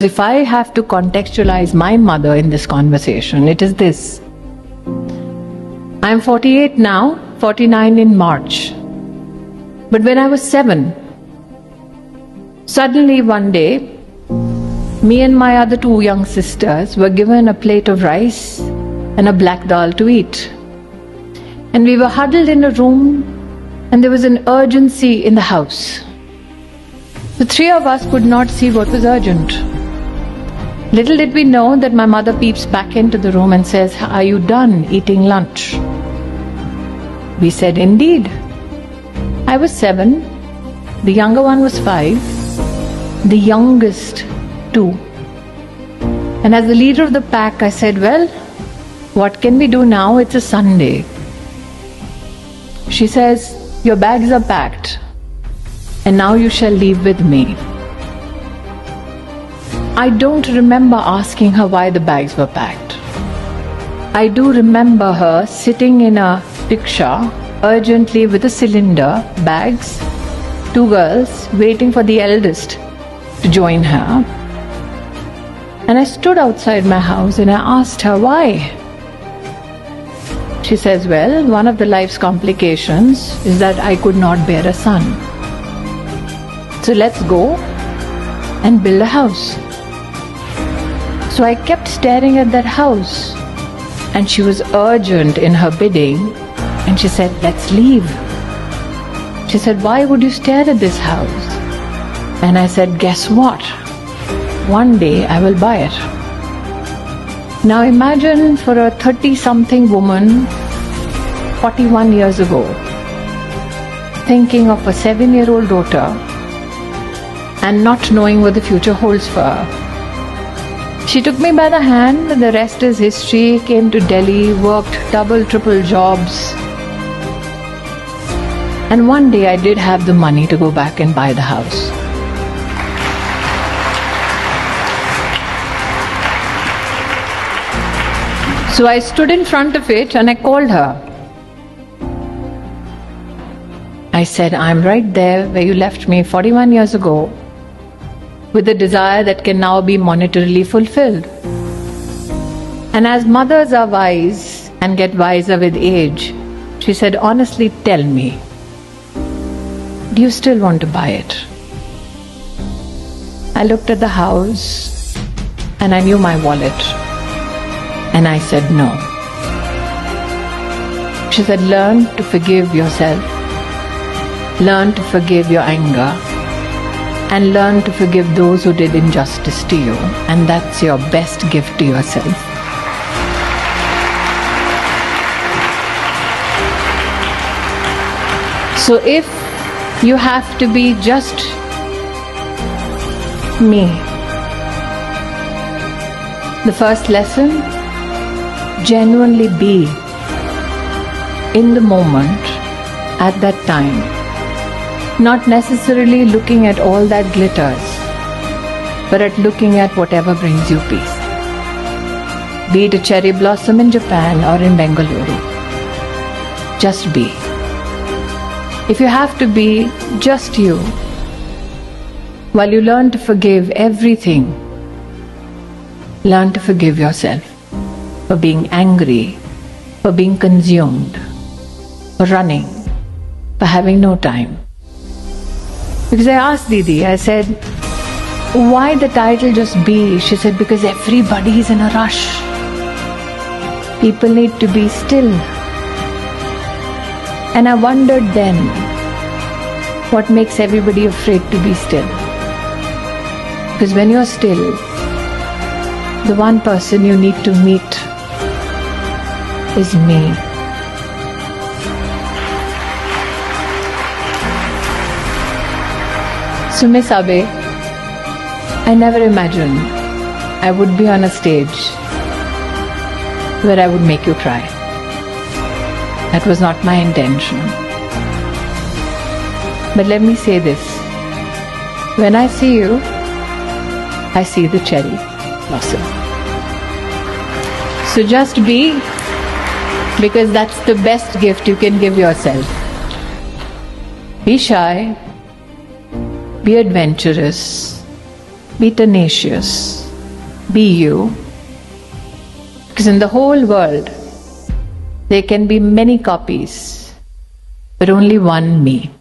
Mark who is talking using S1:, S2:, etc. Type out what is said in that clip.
S1: If I have to contextualize my mother in this conversation, it is this. I'm 48 now, 49 in March. But when I was 7, suddenly one day, me and my other 2 young sisters were given a plate of rice and a black dal to eat. And we were huddled in a room, and there was an urgency in the house. The 3 of us could not see what was urgent. Little did we know that my mother peeps back into the room and says, "Are you done eating lunch?" We said, "Indeed." I was 7, the younger one was 5, the youngest 2. And as the leader of the pack, I said, "Well, what can we do now? It's a Sunday." She says, "Your bags are packed, and now you shall leave with me." I don't remember asking her why the bags were packed. I do remember her sitting in a rickshaw urgently with a cylinder, bags, 2 girls waiting for the eldest to join her. And I stood outside my house and I asked her why. She says, "Well, one of the life's complications is that I could not bear a son. So let's go and build a house." So I kept staring at that house, and she was urgent in her bidding, and she said, "Let's leave." She said, "Why would you stare at this house?" And I said, "Guess what? One day I will buy it." Now imagine for a 30-something woman 41 years ago, thinking of a 7-year-old daughter and not knowing what the future holds for her. She took me by the hand, and the rest is history. Came to Delhi, worked double, triple jobs. And one day I did have the money to go back and buy the house. So I stood in front of it and I called her. I said, "I'm right there where you left me 41 years ago, with a desire that can now be monetarily fulfilled." And as mothers are wise and get wiser with age, she said, "Honestly, tell me, do you still want to buy it?" I looked at the house and I knew my wallet, and I said no. She said, "Learn to forgive yourself, learn to forgive your anger, and learn to forgive those who did injustice to you, and that's your best gift to yourself." So if you have to be just me, the first lesson, genuinely be in the moment at that time. Not necessarily looking at all that glitters, but at looking at whatever brings you peace. Be it a cherry blossom in Japan or in Bengaluru. Just be. If you have to be just you, while you learn to forgive everything, learn to forgive yourself for being angry, for being consumed, for running, for having no time. Because I asked Didi, I said, "Why the title just be?" She said, "Because everybody is in a rush. People need to be still." And I wondered then, what makes everybody afraid to be still? Because when you're still, the one person you need to meet is me. So Miss Abe, I never imagined I would be on a stage where I would make you cry. That was not my intention. But let me say this. When I see you, I see the cherry blossom. So just be, because that's the best gift you can give yourself. Be shy. Be adventurous, be tenacious, be you. Because in the whole world, there can be many copies, but only one me.